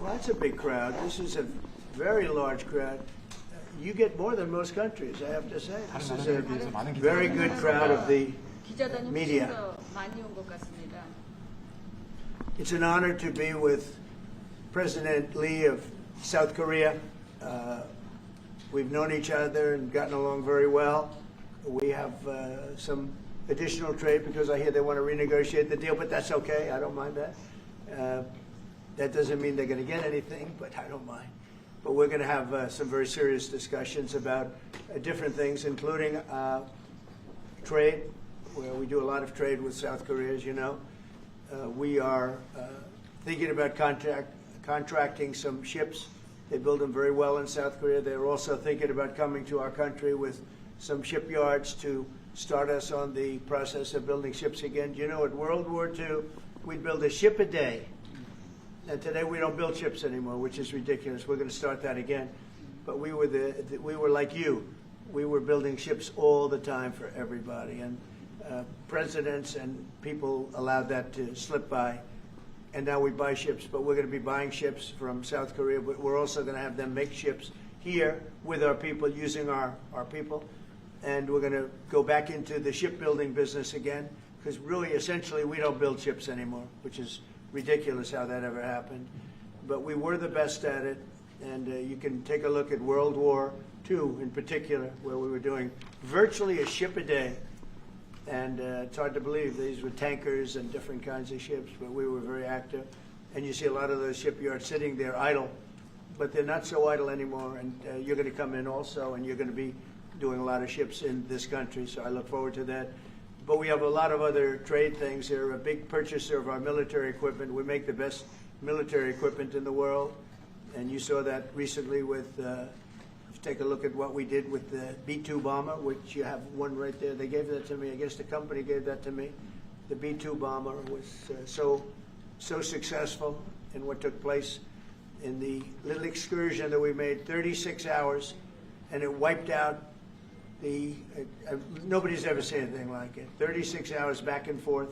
Well, that's a big crowd. This is a very large crowd. You get more than most countries, I have to say. This is a very good crowd of the media. It's an honor to be with President Lee of South Korea. We've known each other and gotten along very well. We have some additional trade because I hear they want to renegotiate the deal, but that's okay. I don't mind that. That doesn't mean they're going to get anything, but I don't mind. But we're going to have some very serious discussions about different things, including trade, where we do a lot of trade with South Korea, as you know. We are thinking about contracting some ships. They build them very well in South Korea. They're also thinking about coming to our country with some shipyards to start us on the process of building ships again. You know, at World War II, we'd build a ship a day. And today we don't build ships anymore, which is ridiculous. We're going to start that again. But we were like you. We were building ships all the time for everybody. And presidents and people allowed that to slip by. And now we buy ships. But we're going to be buying ships from South Korea. But we're also going to have them make ships here with our people, using our people. And we're going to go back into the shipbuilding business again. Because really, essentially, we don't build ships anymore, which is ridiculous how that ever happened. But we were the best at it, and you can take a look at World War II in particular, where we were doing virtually a ship a day. And it's hard to believe these were tankers and different kinds of ships, but we were very active. And you see a lot of those shipyards sitting there idle, but they're not so idle anymore. And you're going to come in also, and you're going to be doing a lot of ships in this country, so I look forward to that. But we have a lot of other trade things. They're a big purchaser of our military equipment. We make the best military equipment in the world. And you saw that recently with, take a look at what we did with the B-2 bomber, which you have one right there. They gave that to me. I guess the company gave that to me. The B-2 bomber was so successful in what took place in the little excursion that we made, 36 hours, and it wiped out nobody's ever seen anything like it. 36 hours back and forth.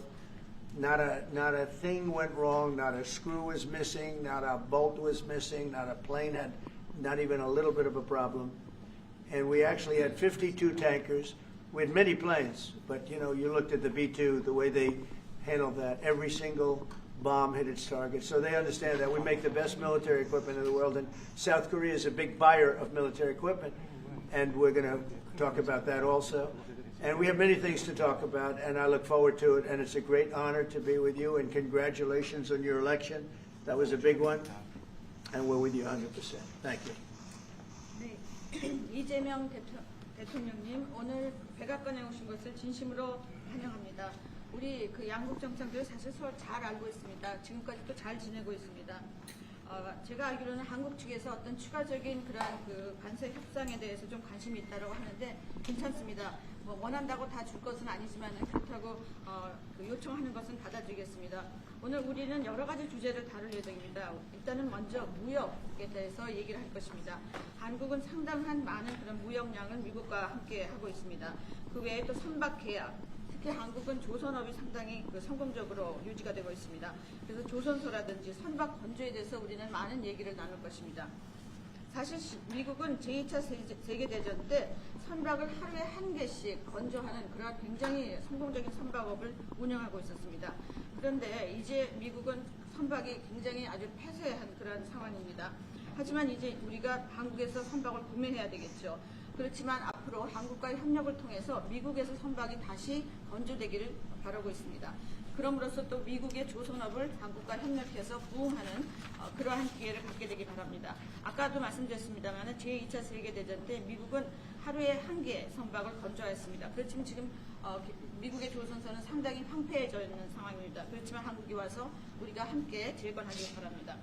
Not a thing went wrong. Not a screw was missing. Not a bolt was missing. Not a plane had not even a little bit of a problem. And we actually had 52 tankers. We had many planes, but you know, you looked at the B-2, the way they handled that. Every single bomb hit its target. So they understand that. We make the best military equipment in the world, and South Korea is a big buyer of military equipment. And we're going to talk about that also. And we have many things to talk about, and I look forward to it. And it's a great honor to be with you, and congratulations on your election. That was a big one, and we're with you 100%. Thank you. 네, 이재명 대통령님, 오늘 백악관에 오신 것을 진심으로 환영합니다. 우리 그 양국 정상들 사실 서로 잘 알고 있습니다. 지금까지도 잘 지내고 있습니다. 제가 알기로는 한국 측에서 어떤 추가적인 그러한 그 관세 협상에 대해서 좀 관심이 있다고 하는데 괜찮습니다. 뭐 원한다고 다 줄 것은 아니지만 그렇다고 그 요청하는 것은 받아들이겠습니다. 오늘 우리는 여러 가지 주제를 다룰 예정입니다. 일단은 먼저 무역에 대해서 얘기를 할 것입니다. 한국은 상당한 많은 그런 무역량을 미국과 함께 하고 있습니다. 그 외에 또 선박 계약, 특히 한국은 조선업이 상당히 성공적으로 유지가 되고 있습니다. 그래서 조선소라든지 선박 건조에 대해서 우리는 많은 얘기를 나눌 것입니다. 사실 미국은 제2차 세계대전 때 선박을 하루에 한 개씩 건조하는 그런 굉장히 성공적인 선박업을 운영하고 있었습니다. 그런데 이제 미국은 선박이 굉장히 아주 폐쇄한 그런 상황입니다. 하지만 이제 우리가 한국에서 선박을 구매해야 되겠죠. 그렇지만 앞으로 한국과의 협력을 통해서 미국에서 선박이 다시 건조되기를 바라고 있습니다. 그럼으로써 또 미국의 조선업을 한국과 협력해서 부흥하는 그러한 기회를 갖게 되기 바랍니다. 아까도 말씀드렸습니다만 제2차 세계대전 때 미국은 하루에 한 개 선박을 건조했습니다. 그렇지만 지금 미국의 조선선은 상당히 황폐해져 있는 상황입니다. 그렇지만 한국이 와서 우리가 함께 재건하기 바랍니다.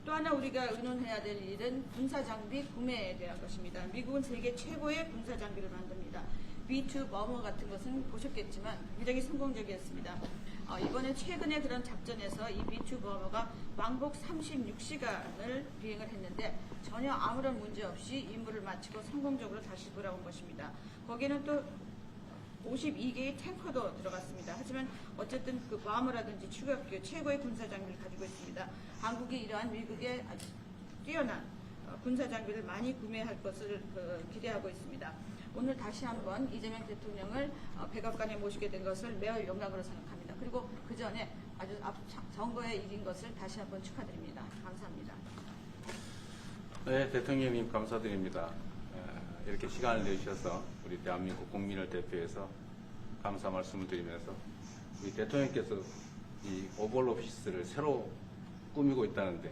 또 하나 우리가 의논해야 될 일은 군사장비 구매에 대한 것입니다. 미국은 세계 최고의 군사장비를 만듭니다. B-2 버머 같은 것은 보셨겠지만 굉장히 성공적이었습니다. 이번에 최근에 그런 작전에서 이 B-2 버머가 왕복 36시간을 비행을 했는데 전혀 아무런 문제 없이 임무를 마치고 성공적으로 다시 돌아온 것입니다. 거기에는 또 52개의 탱커도 들어갔습니다. 하지만 어쨌든 그 괌이라든지 추격기 최고의 군사 장비를 가지고 있습니다. 한국이 이러한 미국의 아주 뛰어난 군사 장비를 많이 구매할 것을 기대하고 있습니다. 오늘 다시 한번 이재명 대통령을 백악관에 모시게 된 것을 매우 영광으로 생각합니다. 그리고 그 전에 아주 선거에 이긴 것을 다시 한번 축하드립니다. 감사합니다. 네, 대통령님 감사드립니다. 이렇게 시간을 내주셔서 우리 대한민국 국민을 대표해서 감사 말씀을 드리면서 우리 대통령께서 이 오벌 오피스를 새로 꾸미고 있다는데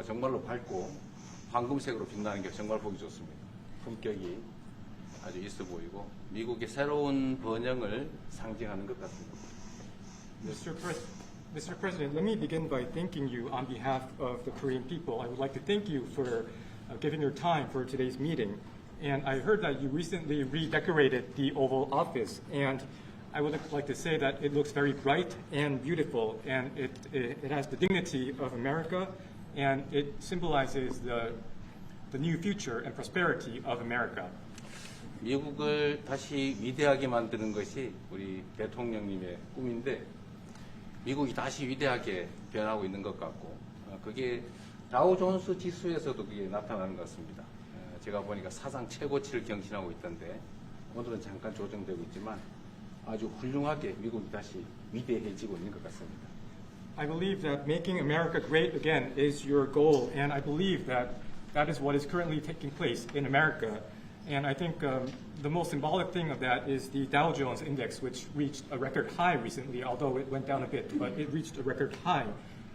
정말로 밝고 황금색으로 빛나는 게 정말 보기 좋습니다. 품격이 아주 있어 보이고 미국의 새로운 번영을 상징하는 것 같습니다. Mr. President, let me begin by thanking you on behalf of the Korean people. I would like to thank you for giving your time for today's meeting. And I heard that you recently redecorated the Oval Office, and I would like to say that it looks very bright and beautiful, and it has the dignity of America, and it symbolizes the new future and prosperity of America. 미국을 다시 위대하게 만드는 것이 우리 대통령님의 꿈인데 미국이 다시 위대하게 변하고 있는 것 같고 그게 다우존스 지수에서도 그게 나타나는 것 같습니다. 제가 보니까 사상 최고치를 경신하고 있던데 오늘은 잠깐 조정되고 있지만 아주 훌륭하게 미국이 다시 위대해지고 있는 것 같습니다. I believe that making America great again is your goal, and I believe that that is what is currently taking place in America. And I think the most symbolic thing of that is the Dow Jones Index, which reached a record high recently, although it went down a bit, but it reached a record high.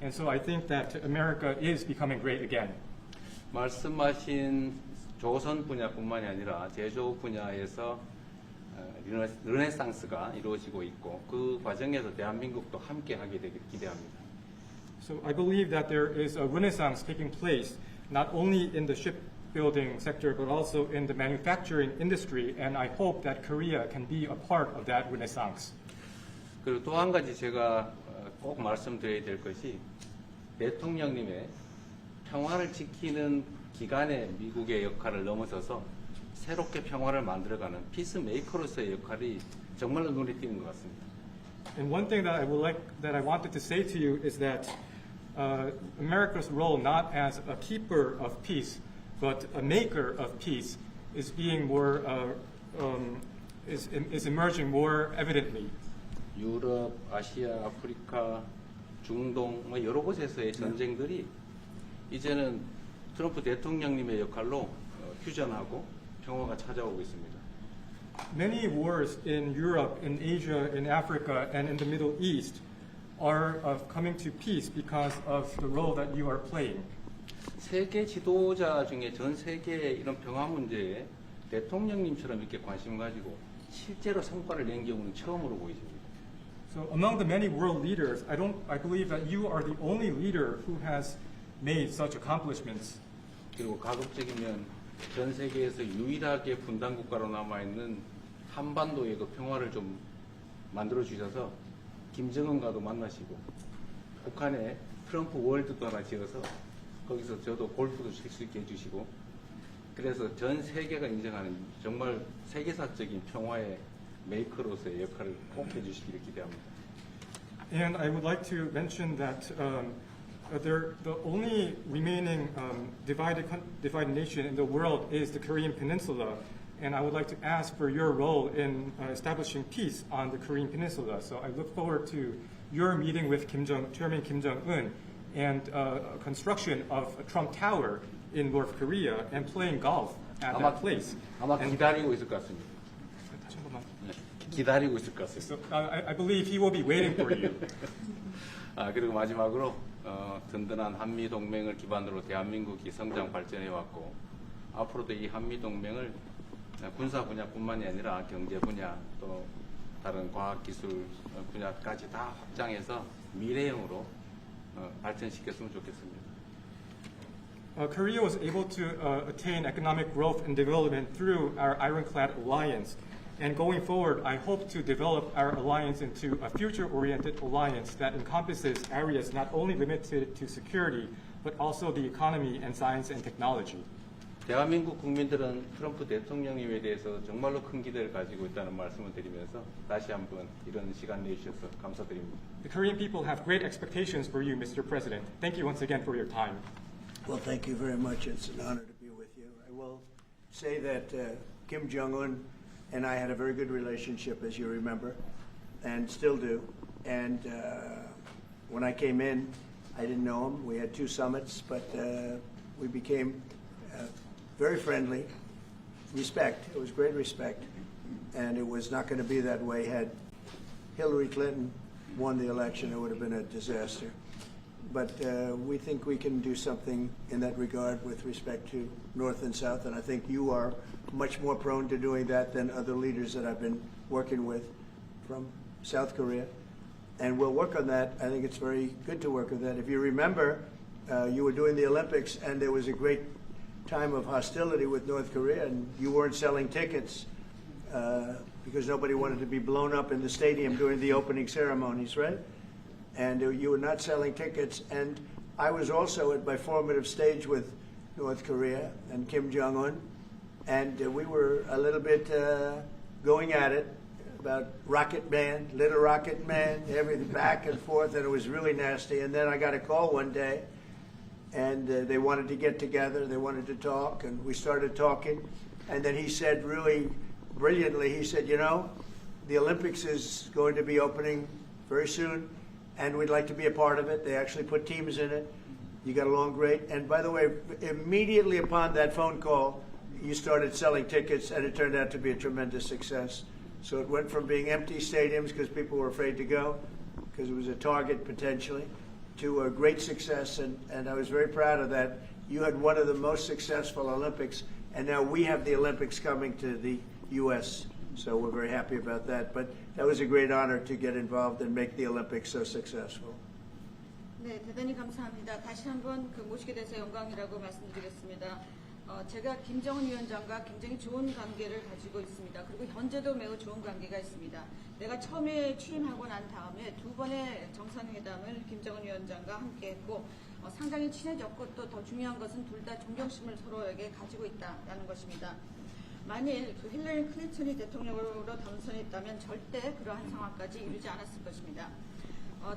And so I think that America is becoming great again. 말씀하신 조선 분야뿐만이 아니라 제조 분야에서 르네상스가 이루어지고 있고 그 과정에서 대한민국도 함께 하게 되길 기대합니다. So I believe that there is a renaissance taking place not only in the shipbuilding sector but also in the manufacturing industry, and I hope that Korea can be a part of that renaissance. 그리고 또 한 가지 제가 꼭 말씀드려야 될 것이 대통령님의 평화를 지키는 기간의 미국의 역할을 넘어서서 새롭게 평화를 만들어가는 피스메이커로서의 역할이 정말로 눈에 띄는 것 같습니다. And one thing that I wanted to say to you is that America's role not as a keeper of peace, but a maker of peace, is being more is emerging more evidently. 유럽, 아시아, 아프리카, 중동 여러 곳에서의 전쟁들이 이제는 트럼프 대통령님의 역할로 휴전하고 평화가 찾아오고 있습니다. Many wars in Europe, in Asia, in Africa, and in the Middle East are coming to peace because of the role that you are playing. 세계 지도자 중에 전 세계의 이런 평화 문제에 대통령님처럼 이렇게 관심 가지고 실제로 성과를 낸 경우는 처음으로 보이십니다. So among the many world leaders, I believe that you are the only leader who has made such accomplishments. 그리고 가급적이면 전 세계에서 유일하게 분단 국가로 남아있는 한반도의 그 평화를 좀 만들어 주셔서 김정은과도 만나시고 북한에 트럼프 월드도 하나 지어서 거기서 저도 골프도 칠 수 있게 해주시고 그래서 전 세계가 인정하는 정말 세계사적인 평화의 메이커로서의 역할을 꼭 해주시기를 기대합니다. And I would like to mention that the only remaining divided nation in the world is the Korean Peninsula, and I would like to ask for your role in establishing peace on the Korean Peninsula. So I look forward to your meeting with Chairman Kim Jong-un and construction of a Trump Tower in North Korea and playing golf at that place. 아마 기다리고 있을 것 같습니다. 다시 한 번만. 기다리고 있을 것 같습니다. So I believe he will be waiting for you. 그리고 마지막으로 든든한 한미 동맹을 기반으로 대한민국이 성장 발전해 왔고 앞으로도 이 한미 동맹을 군사 분야뿐만이 아니라 경제 분야 또 다른 과학 기술 분야까지 다 확장해서 미래형으로 발전시켰으면 좋겠습니다. Korea was able to attain economic growth and development through our ironclad alliance. And going forward, I hope to develop our alliance into a future-oriented alliance that encompasses areas not only limited to security, but also the economy and science and technology. 대한민국 국민들은 트럼프 대통령님에 대해서 정말로 큰 기대를 가지고 있다는 말씀을 드리면서 다시 한번 이런 시간 내주셔서 감사드립니다. The Korean people have great expectations for you, Mr. President. Thank you once again for your time. Well, thank you very much. It's an honor to be with you. I will say that Kim Jong-un and I had a very good relationship, as you remember, and still do. And when I came in, I didn't know him. We had 2 summits, but we became very friendly. Respect. It was great respect. And it was not going to be that way had Hillary Clinton won the election. It would have been a disaster. But we think we can do something in that regard with respect to North and South, and I think you are much more prone to doing that than other leaders that I've been working with from South Korea. And we'll work on that. I think it's very good to work on that. If you remember, you were doing the Olympics, and there was a great time of hostility with North Korea, and you weren't selling tickets because nobody wanted to be blown up in the stadium during the opening ceremonies, right? And you were not selling tickets. And I was also at my formative stage with North Korea and Kim Jong-un, and we were a little bit going at it about Rocket Man, Little Rocket Man, everything back and forth, and it was really nasty. And then I got a call one day, and they wanted to get together, they wanted to talk, and we started talking. And then he said really brilliantly, he said, you know, the Olympics is going to be opening very soon, and we'd like to be a part of it. They actually put teams in it. You got along great. And by the way, immediately upon that phone call, you started selling tickets, and it turned out to be a tremendous success. So it went from being empty stadiums because people were afraid to go, because it was a target potentially, to a great success. And I was very proud of that. You had one of the most successful Olympics, and now we have the Olympics coming to the U.S., so we're very happy about that. But that was a great honor to get involved and make the Olympics so successful. 네, 대단히 감사합니다. 다시 한번 모시게 돼서 영광이라고 말씀드리겠습니다. 제가 김정은 위원장과 굉장히 좋은 관계를 가지고 있습니다. 그리고 현재도 매우 좋은 관계가 있습니다. 내가 처음에 취임하고 난 다음에 2번의 정상회담을 김정은 위원장과 함께 했고 상당히 친해졌고 또 더 중요한 것은 둘 다 존경심을 서로에게 가지고 있다는 것입니다. 만일 힐러리 클린턴이 대통령으로 당선했다면 절대 그러한 상황까지 이루지 않았을 것입니다.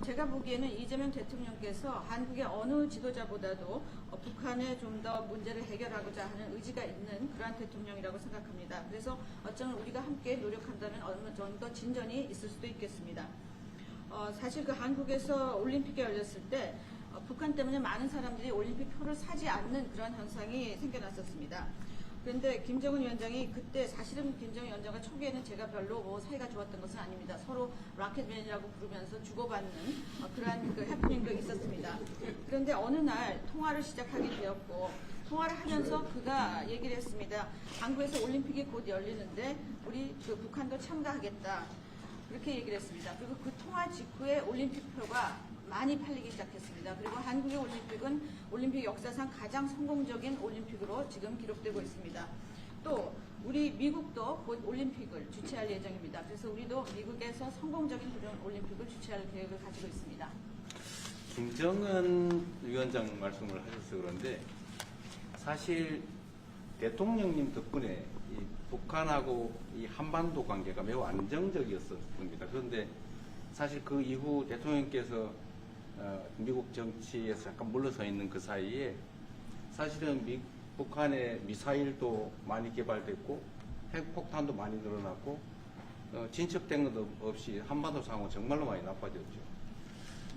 제가 보기에는 이재명 대통령께서 한국의 어느 지도자보다도 북한에 좀 더 문제를 해결하고자 하는 의지가 있는 그러한 대통령이라고 생각합니다. 그래서 어쩌면 우리가 함께 노력한다면 어느 정도 진전이 있을 수도 있겠습니다. 사실 한국에서 올림픽이 열렸을 때 북한 때문에 많은 사람들이 올림픽 표를 사지 않는 그런 현상이 생겨났었습니다. 그런데 김정은 위원장이 그때 사실은 김정은 위원장과 초기에는 제가 별로 사이가 좋았던 것은 아닙니다. 서로 라켓맨이라고 부르면서 주고받는 그러한 해프닝도 있었습니다. 그런데 어느 날 통화를 시작하게 되었고 통화를 하면서 그가 얘기를 했습니다. 한국에서 올림픽이 곧 열리는데 우리 북한도 참가하겠다. 그렇게 얘기를 했습니다. 그리고 그 통화 직후에 올림픽표가 많이 팔리기 시작했습니다. 그리고 한국의 올림픽은 올림픽 역사상 가장 성공적인 올림픽으로 지금 기록되고 있습니다. 또 우리 미국도 곧 올림픽을 주최할 예정입니다. 그래서 우리도 미국에서 성공적인 그런 올림픽을 주최할 계획을 가지고 있습니다. 김정은 위원장 말씀을 하셔서 그런데 사실 대통령님 덕분에 이 북한하고 이 한반도 관계가 매우 안정적이었습니다. 그런데 사실 그 이후 대통령께서 미국 정치에서 약간 물러서 있는 그 사이에 사실은 북한의 미사일도 많이 개발됐고 핵폭탄도 많이 늘어났고 진척된 것 없이 한반도 상황은 정말로 많이 나빠졌죠.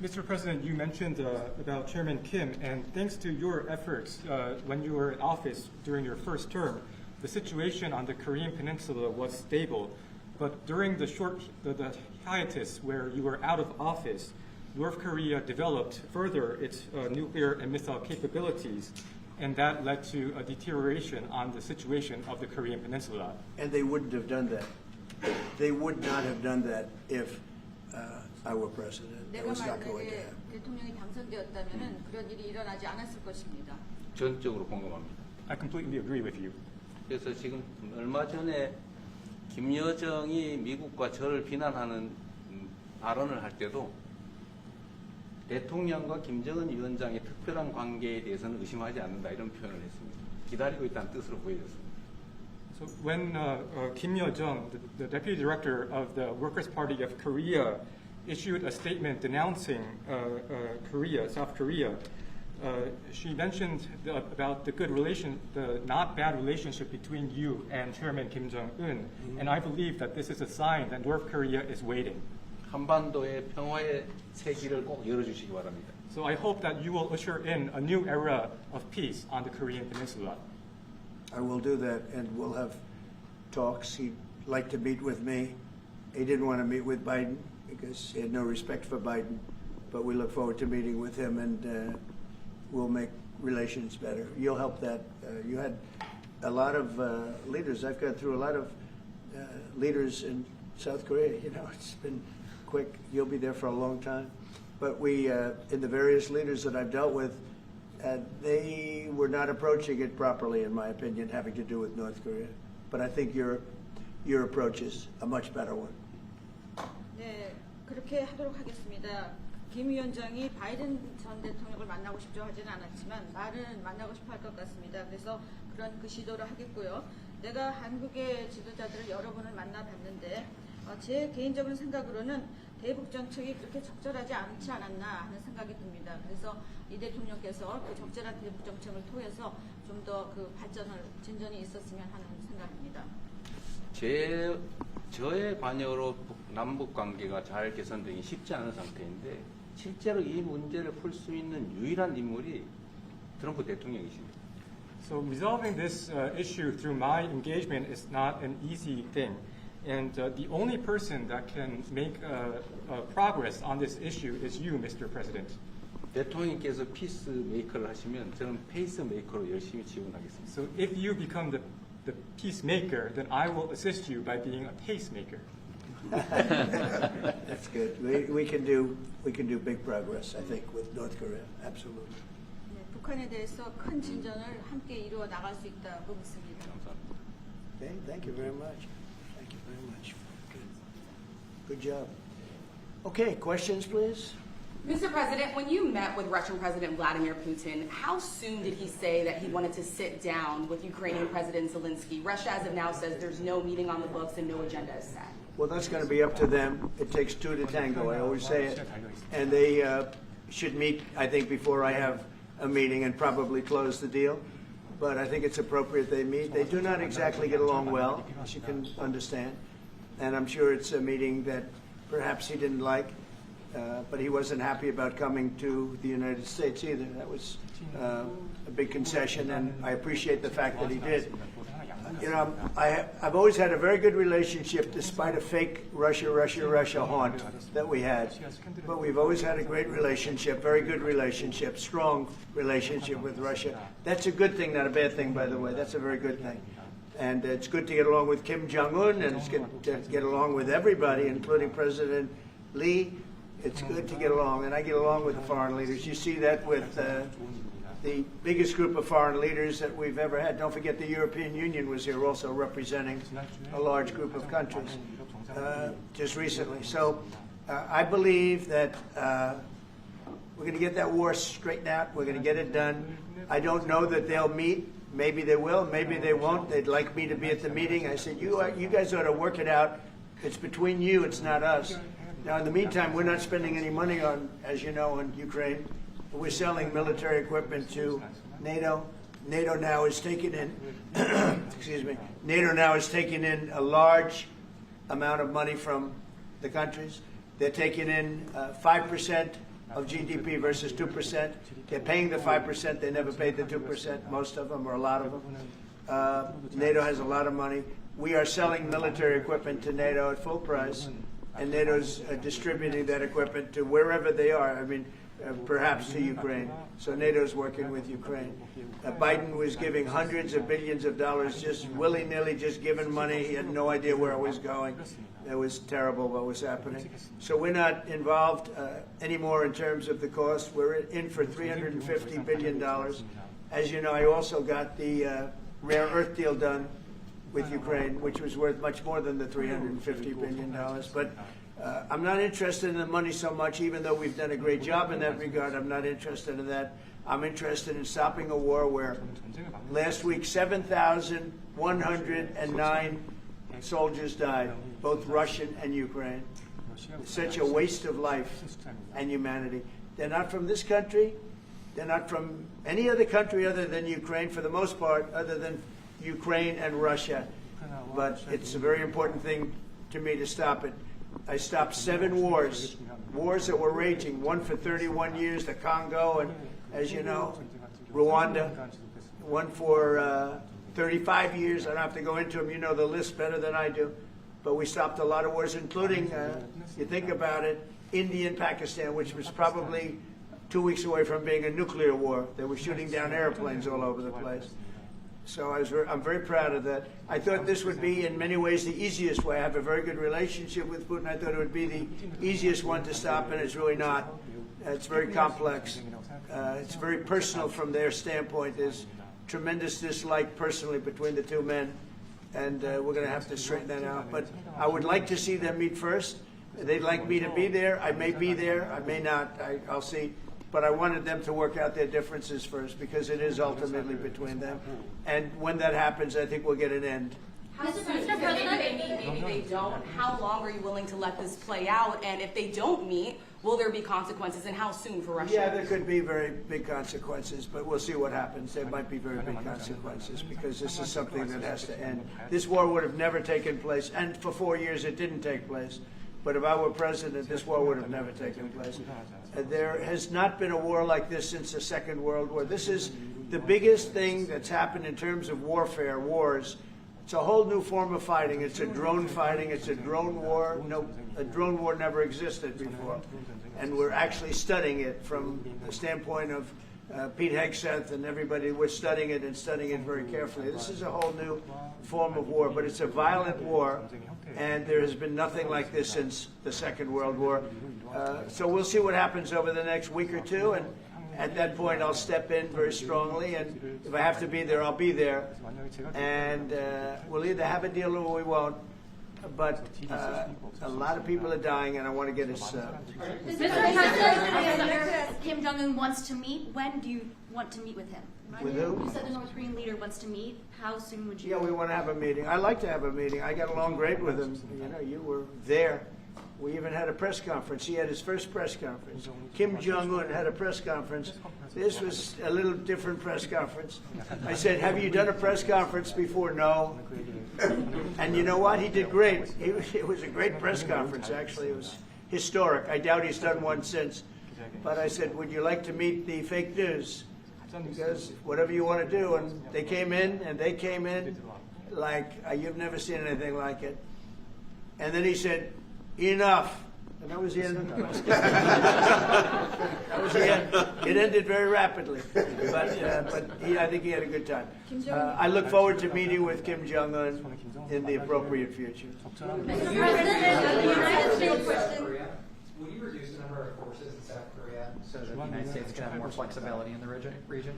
Mr. President, you mentioned about Chairman Kim, and thanks to your efforts when you were in office during your first term, the situation on the Korean Peninsula was stable. But during the hiatus where you were out of office, North Korea developed further its nuclear and missile capabilities, and that led to a deterioration on the situation of the Korean Peninsula. And they wouldn't have done that. They would not have done that if I were president. That 내가 was not going to 만약에 happen. 대통령이 당선되었다면 그런 일이 일어나지 않았을 것입니다. 전적으로 공감합니다. I completely agree with you. 그래서 지금 얼마 전에 김여정이 미국과 저를 비난하는 발언을 할 때도 대통령과 김정은 위원장의 특별한 관계에 대해서는 의심하지 않는다 이런 표현을 했습니다. 기다리고 있다는 뜻으로 보여졌습니다. So when Kim Yo-jung, the deputy director of the Workers' Party of Korea, issued a statement denouncing South Korea, she mentioned about the the not bad relationship between you and Chairman Kim Jong-un, and I believe that this is a sign that North Korea is waiting. 한반도의 평화의 새 길을 꼭 열어주시기 바랍니다. So I hope that you will usher in a new era of peace on the Korean Peninsula. I will do that, and we'll have talks. He'd like to meet with me. He didn't want to meet with Biden because he had no respect for Biden, but we look forward to meeting with him, and we'll make relations better. You'll help that. You had a lot of leaders. I've gone through a lot of leaders in South Korea. You know, it's been quick. You'll be there for a long time. But we, in the various leaders that I've dealt with, they were not approaching it properly, in my opinion, having to do with North Korea. But I think your approach is a much better one. 네, 그렇게 하도록 하겠습니다. 김 위원장이 바이든 전 대통령을 만나고 싶죠 하지는 않았지만 말은 만나고 싶어 할 것 같습니다. 그래서 그런 그 시도를 하겠고요. 내가 한국의 지도자들을 여러 번을 만나봤는데 제 개인적인 생각으로는 대북 정책이 그렇게 적절하지 않지 않았나 하는 생각이 듭니다. 그래서 이 대통령께서 그 적절한 대북 정책을 통해서 좀 더 그 진전이 있었으면 하는 생각입니다. 저의 관여로 남북 관계가 잘 개선되기 쉽지 않은 상태인데 실제로 이 문제를 풀 수 있는 유일한 인물이 트럼프 대통령이십니다. So resolving this issue through my engagement is not an easy thing. And the only person that can make progress on this issue is you, Mr. President. 대통령께서 피스메이커를 하시면 저는 페이스메이커로 열심히 지원하겠습니다. So if you become the peacemaker, then I will assist you by being a pacemaker. That's good. We can do big progress, I think, with North Korea. Absolutely. 네, 북한에 대해서 큰 진전을 함께 이루어 나갈 수 있다고 믿습니다. 감사합니다. Okay, thank you very much. Thank you very much. Good job. Okay, questions, please? Mr. President, when you met with Russian President Vladimir Putin, how soon did he say that he wanted to sit down with Ukrainian President Zelensky? Russia, as of now, says there's no meeting on the books and no agenda is set. Well, that's going to be up to them. It takes two to tango, I always say it. And they should meet, I think, before I have a meeting and probably close the deal. But I think it's appropriate they meet. They do not exactly get along well, as you can understand. And I'm sure it's a meeting that perhaps he didn't like. But he wasn't happy about coming to the United States either. That was a big concession, and I appreciate the fact that he did. You know, I've always had a very good relationship, despite a fake Russia haunt that we had. But we've always had a great relationship, very good relationship, strong relationship with Russia. That's a good thing, not a bad thing, by the way. That's a very good thing. And it's good to get along with Kim Jong-un, and it's good to get along with everybody, including President Lee. It's good to get along, and I get along with the foreign leaders. You see that with the biggest group of foreign leaders that we've ever had. Don't forget the European Union was here also representing a large group of countries just recently. So I believe that we're going to get that war straightened out. We're going to get it done. I don't know that they'll meet. Maybe they will. Maybe they won't. They'd like me to be at the meeting. I said, you guys ought to work it out. It's between you. It's not us. Now, in the meantime, we're not spending any money on, as you know, in Ukraine. We're selling military equipment to NATO. NATO now is taking in, excuse me, NATO now is taking in a large amount of money from the countries. They're taking in 5% of GDP versus 2%. They're paying the 5%. They never paid the 2%, most of them, or a lot of them. NATO has a lot of money. We are selling military equipment to NATO at full price. And NATO's distributing that equipment to wherever they are, I mean, perhaps to Ukraine. So NATO's working with Ukraine. Biden was giving hundreds of billions of dollars, just willy-nilly, just giving money. He had no idea where it was going. It was terrible what was happening. So we're not involved anymore in terms of the cost. We're in for $350 billion. As you know, I also got the rare earth deal done with Ukraine, which was worth much more than the $350 billion. But I'm not interested in the money so much, even though we've done a great job in that regard. I'm not interested in that. I'm interested in stopping a war where last week 7,109 soldiers died, both Russian and Ukraine. It's such a waste of life and humanity. They're not from this country. They're not from any other country other than Ukraine, for the most part, other than Ukraine and Russia. But it's a very important thing to me to stop it. I stopped 7 wars that were raging, one for 31 years, the Congo, and as you know, Rwanda, one for 35 years. I don't have to go into them. You know the list better than I do. But we stopped a lot of wars, including, you think about it, India and Pakistan, which was probably 2 weeks away from being a nuclear war. They were shooting down airplanes all over the place. So I'm very proud of that. I thought this would be, in many ways, the easiest way. I have a very good relationship with Putin. I thought it would be the easiest one to stop, and it's really not. It's very complex. It's very personal from their standpoint. There's tremendous dislike personally between the two men, and we're going to have to straighten that out. But I would like to see them meet first. They'd like me to be there. I may be there. I may not. I'll see. But I wanted them to work out their differences first, because it is ultimately between them. And when that happens, I think we'll get an end. How soon? Maybe they meet, maybe they don't. How long are you willing to let this play out? And if they don't meet, will there be consequences? And how soon for Russia? Yeah, there could be very big consequences, but we'll see what happens. There might be very big consequences, because this is something that has to end. This war would have never taken place, and for 4 years it didn't take place. But if I were president, this war would have never taken place. There has not been a war like this since the Second World War. This is the biggest thing that's happened in terms of warfare, wars. It's a whole new form of fighting. It's a drone fighting. It's a drone war. No, a drone war never existed before. And we're actually studying it from the standpoint of Pete Hegseth and everybody. We're studying it and studying it very carefully. This is a whole new form of war, but it's a violent war, and there has been nothing like this since the Second World War. So we'll see what happens over the next week or two, and at that point I'll step in very strongly, and if I have to be there, I'll be there. And we'll either have a deal or we won't. But a lot of people are dying, and I want to get us... Mr. President, Kim Jong-un wants to meet. When do you want to meet with him? With who? You said the North Korean leader wants to meet. How soon would you? Yeah, we want to have a meeting. I like to have a meeting. I got along great with him. You know, you were there. We even had a press conference. He had his first press conference. Kim Jong-un had a press conference. This was a little different press conference. I said, have you done a press conference before? No. And you know what? He did great. It was a great press conference, actually. It was historic. I doubt he's done one since. But I said, would you like to meet the fake news? Because whatever you want to do. And they came in, like you've never seen anything like it. And then he said, enough. And that was the end of the press conference. That was the end. It ended very rapidly. But I think he had a good time. I look forward to meeting with Kim Jong-un in the appropriate future. Mr. President, the United States question. Will you reduce the number of forces in South Korea so that the United States can have more flexibility in the region?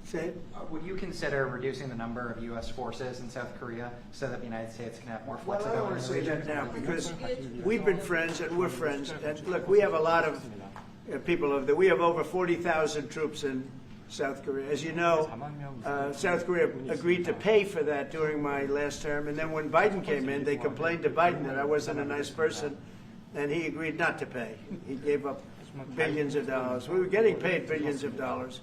Say it. Would you consider reducing the number of U.S. forces in South Korea so that the United States can have more Well, I don't flexibility want to in the say region? that now, because we've been friends and we're friends. And look, we have a lot of people over there. We have over 40,000 troops in South Korea. As you know, South Korea agreed to pay for that during my last term. And then when Biden came in, they complained to Biden that I wasn't a nice person, and he agreed not to pay. He gave up billions of dollars. We were getting paid billions of dollars.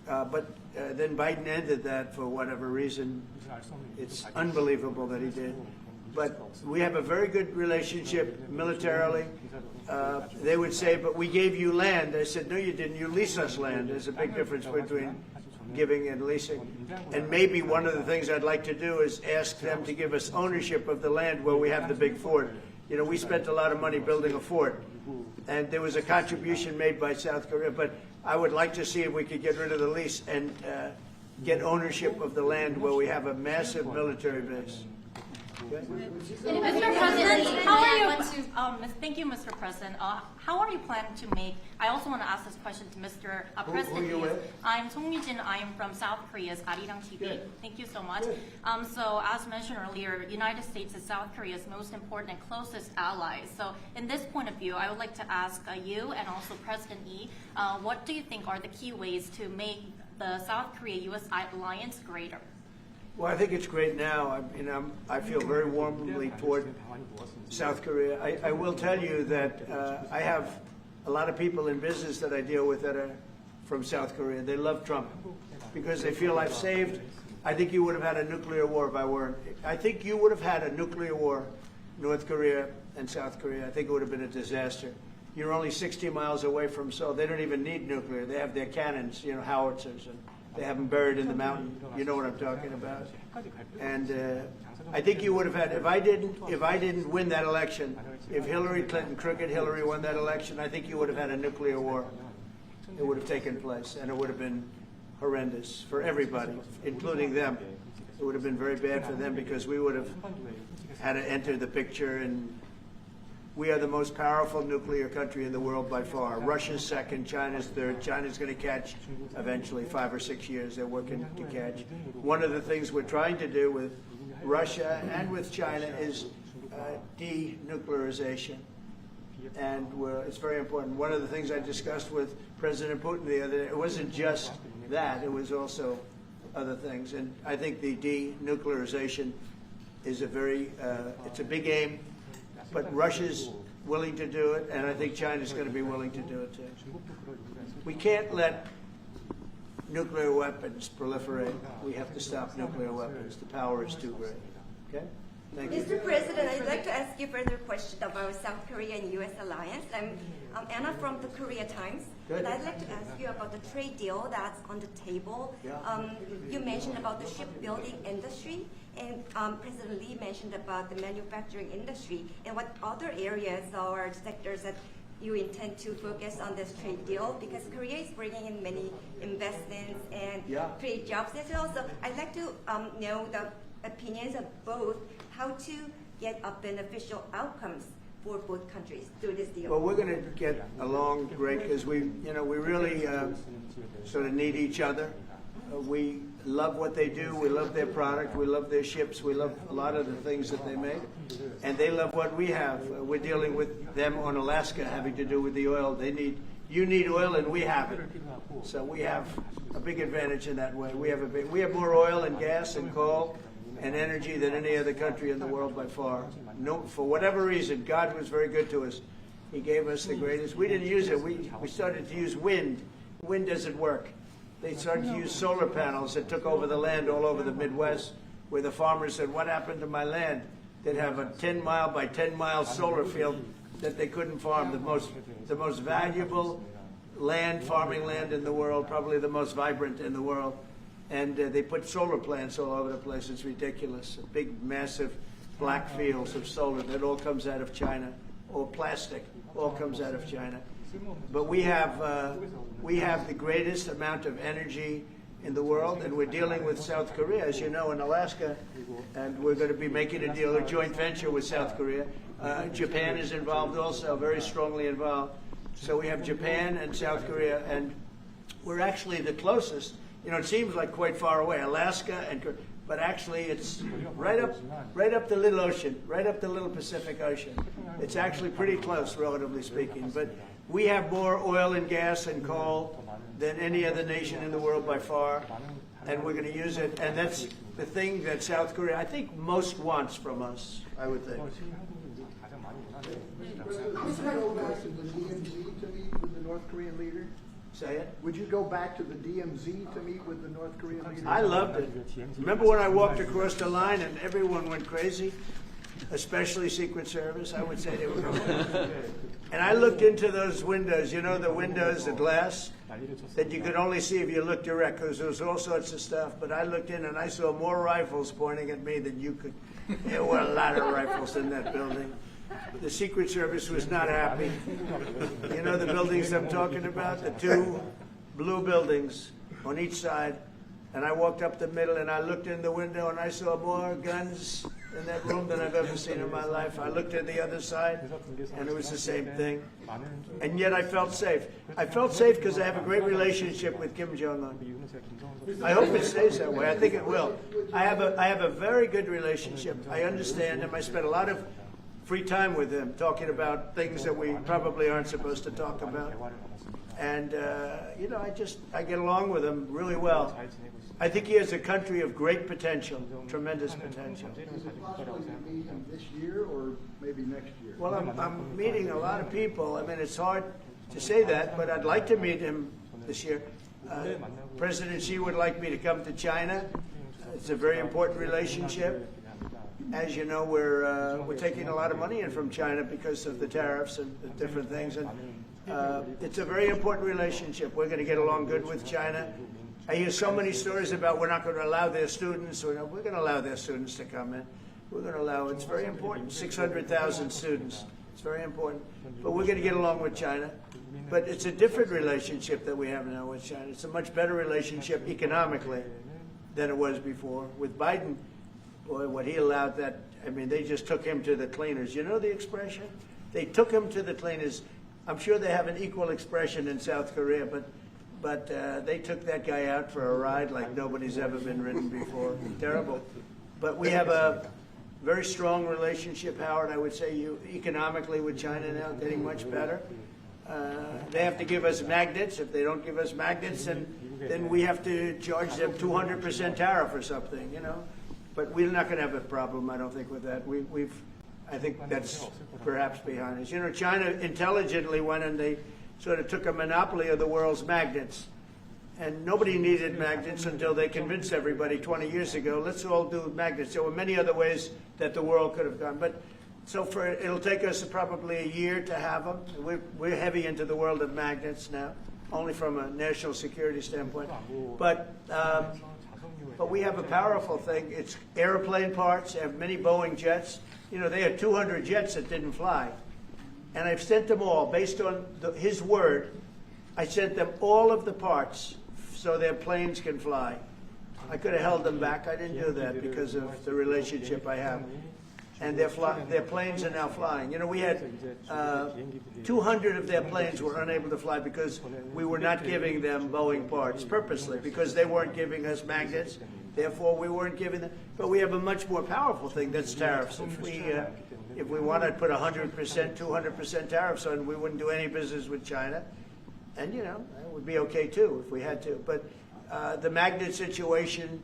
But then Biden ended that for whatever reason. It's unbelievable that he did. But we have a very good relationship militarily. They would say, but we gave you land. I said, no, you didn't. You lease us land. There's a big difference between giving and leasing. And maybe one of the things I'd like to do is ask them to give us ownership of the land where we have the big fort. You know, we spent a lot of money building a fort, and there was a contribution made by South Korea, but I would like to see if we could get rid of the lease and get ownership of the land where we have a massive military base. Mr. President, how are you? Thank you, Mr. President. How are you planning to make? I also want to ask this question to Mr. President. Who are you with? I'm Song Mi-jin. I am from South Korea's Arirang TV. Good. Thank you so much. Good. So, as mentioned earlier, United States is South Korea's most important and closest ally. So, in this point of view, I would like to ask you and also President Lee, what do you think are the key ways to make the South Korea-U.S. alliance greater? Well, I think it's great now. I feel very warmly toward South Korea. I will tell you that I have a lot of people in business that I deal with that are from South Korea. They love Trump because they feel I've saved. I think you would have had a nuclear war if I weren't. I think you would have had a nuclear war, North Korea and South Korea. I think it would have been a disaster. You're only 60 miles away from Seoul. They don't even need nuclear. They have their cannons, howitzers, and they have them buried in the mountain. You know what I'm talking about. And I think you would have had, if I didn't win that election, if Hillary Clinton, crooked Hillary, won that election, I think you would have had a nuclear war. It would have taken place, and it would have been horrendous for everybody, including them. It would have been very bad for them because we would have had to enter the picture, and we are the most powerful nuclear country in the world by far. Russia's second, China's third. China's going to catch eventually, 5 or 6 years. They're working to catch. One of the things we're trying to do with Russia and with China is denuclearization. And it's very important. One of the things I discussed with President Putin the other day, it wasn't just that, it was also other things. And I think the denuclearization is it's a big aim. But Russia's willing to do it, and I think China's going to be willing to do it too. We can't let nuclear weapons proliferate. We have to stop nuclear weapons. The power is too great. Okay? Thank you. Mr. President, I'd like to ask you further question about South Korea and U.S. alliance. I'm Anna from the Korea Times. Good. And I'd like to ask you about the trade deal that's on the table. Yeah. You mentioned about the shipbuilding industry, and President Lee mentioned about the manufacturing industry. And what other areas or sectors that you intend to focus on this trade deal? Because Korea is bringing in many investments and create jobs as well. So I'd like to know the opinions of both, how to get a beneficial outcomes for both countries through this deal. Well, we're going to get along great because we really sort of need each other. We love what they do. We love their product. We love their ships. We love a lot of the things that they make. And they love what we have. We're dealing with them on Alaska having to do with the oil. You need oil and we have it. So we have a big advantage in that way. We have more oil and gas and coal and energy than any other country in the world by far. No, for whatever reason, God was very good to us. He gave us the greatest. We didn't use it. We started to use wind. Wind doesn't work. They started to use solar panels that took over the land all over the Midwest, where the farmers said, what happened to my land? They'd have a 10-mile by 10-mile solar field that they couldn't farm, the most valuable farming land in the world, probably the most vibrant in the world. And they put solar plants all over the place. It's ridiculous. Big, massive black fields of solar that all comes out of China, or plastic, all comes out of China. But we have the greatest amount of energy in the world, and we're dealing with South Korea, as you know, in Alaska, and we're going to be making a deal, a joint venture with South Korea. Japan is involved also, very strongly involved. So we have Japan and South Korea, and we're actually the closest. It seems like quite far away, Alaska, but actually it's right up the little ocean, right up the little Pacific Ocean. It's actually pretty close, relatively speaking. But we have more oil and gas and coal than any other nation in the world by far, and we're going to use it. And that's the thing that South Korea, I think, most wants from us, I would think. Would you go back to the DMZ to meet with the North Korean leader? Say it? Would you go back to the DMZ to meet with the North Korean leader? I loved it. Remember when I walked across the line and everyone went crazy? Especially Secret Service, I would say they were going. And I looked into those windows, the windows, the glass, that you could only see if you looked direct, because there was all sorts of stuff. But I looked in and I saw more rifles pointing at me than you could. There were a lot of rifles in that building. The Secret Service was not happy. You know the buildings I'm talking about? The two blue buildings on each side. And I walked up the middle and I looked in the window and I saw more guns in that room than I've ever seen in my life. I looked at the other side, and it was the same thing. And yet I felt safe. I felt safe because I have a great relationship with Kim Jong-un. I hope it stays that way. I think it will. I have a very good relationship. I understand him. I spent a lot of free time with him talking about things that we probably aren't supposed to talk about. And, you know, I get along with him really well. I think he has a country of great potential, tremendous potential. Is it possible to meet him this year or maybe next year? Well, I'm meeting a lot of people. I mean, it's hard to say that, but I'd like to meet him this year. President Xi would like me to come to China. It's a very important relationship. As you know, we're taking a lot of money in from China because of the tariffs and the different things. And it's a very important relationship. We're going to get along good with China. I hear so many stories about we're not going to allow their students. We're going to allow their students to come in. We're going to allow. It's very important. 600,000 students. It's very important. But we're going to get along with China. But it's a different relationship that we have now with China. It's a much better relationship economically than it was before. With Biden, boy, what he allowed that, I mean, they just took him to the cleaners. You know the expression? They took him to the cleaners. I'm sure they have an equal expression in South Korea, but they took that guy out for a ride like nobody's ever been ridden before. Terrible. But we have a very strong relationship, Howard, I would say, economically with China now, getting much better. They have to give us magnets. If they don't give us magnets, then we have to charge them 200% tariff or something, you know. But we're not going to have a problem, I don't think, with that. I think that's perhaps behind us. You know, China intelligently went and they sort of took a monopoly of the world's magnets. And nobody needed magnets until they convinced everybody 20 years ago, let's all do magnets. There were many other ways that the world could have gone. But so it'll take us probably a year to have them. We're heavy into the world of magnets now, only from a national security standpoint. But we have a powerful thing. It's airplane parts. They have many Boeing jets. You know, they had 200 jets that didn't fly. And I've sent them all, based on his word, I sent them all of the parts so their planes can fly. I could have held them back. I didn't do that because of the relationship I have. And their planes are now flying. You know, we had 200 of their planes were unable to fly because we were not giving them Boeing parts purposely, because they weren't giving us magnets. Therefore, we weren't giving them. But we have a much more powerful thing, that's tariffs. If we wanted to put 100%, 200% tariffs on, we wouldn't do any business with China. And, you know, it would be okay, too, if we had to. But the magnet situation,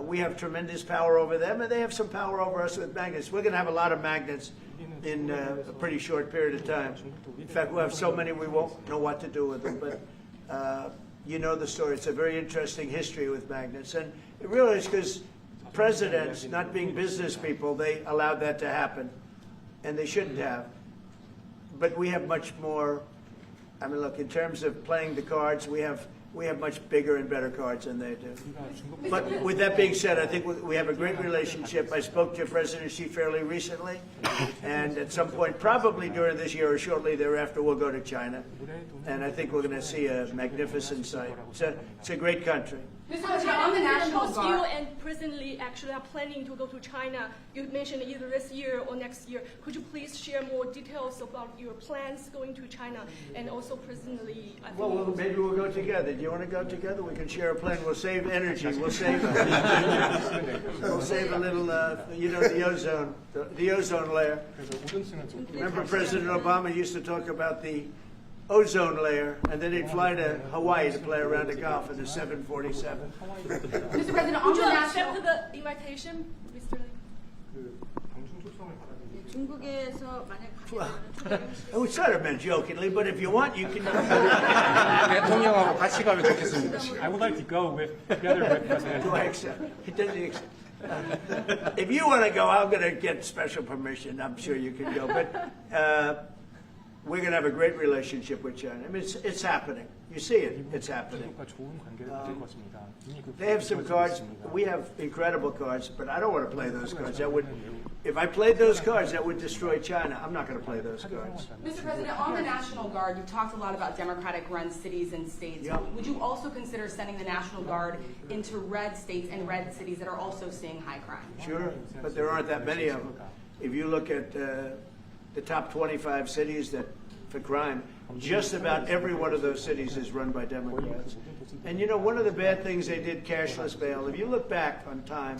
we have tremendous power over them, and they have some power over us with magnets. We're going to have a lot of magnets in a pretty short period of time. In fact, we'll have so many we won't know what to do with them. But you know the story. It's a very interesting history with magnets. And it really is because presidents, not being business people, they allowed that to happen. And they shouldn't have. But we have much more. I mean, look, in terms of playing the cards, we have much bigger and better cards than they do. But with that being said, I think we have a great relationship. I spoke to President Xi fairly recently, and at some point, probably during this year or shortly thereafter, we'll go to China. And I think we're going to see a magnificent sight. It's a great country. Mr. President, on the National both Guard. you and President Lee actually are planning to go to China. You mentioned either this year or next year. Could you please share more details about your plans going to China and also President Lee? Well, maybe we'll go together. Do you want to go together? We can share a plane. We'll save energy. We'll save a little, you know, the ozone layer. Remember President Obama used to talk about the ozone layer, and then he'd fly to Hawaii to play around the Gulf in a 747. Mr. President, on Would the you National accept the invitation, Mr. Lee? 중국에서 만약 Well, we sort of meant jokingly, but if you want, you can. 대통령하고 같이 가면 좋겠습니다. I would like to go together with President Do I accept? He doesn't accept. If you want to go, I'm going to get special permission. I'm sure you can go. But we're going to have a great relationship with China. I mean, it's happening. You see it. It's happening. 중국과 좋은 관계를 가질 것입니다. 이미 그 They have some cards. We have incredible cards, but I don't want to play those cards. That would, if I played those cards, that would destroy China. I'm not going to play those cards. Mr. President, on the National Guard, you've talked a lot about Democratic-run cities and states. Yeah. Would you also consider sending the National Guard into red states and red cities that are also seeing high crime? Sure, but there aren't that many of them. If you look at the top 25 cities that for crime, just about every one of those cities is run by Democrats. And you know, one of the bad things they did, cashless bail, if you look back on time,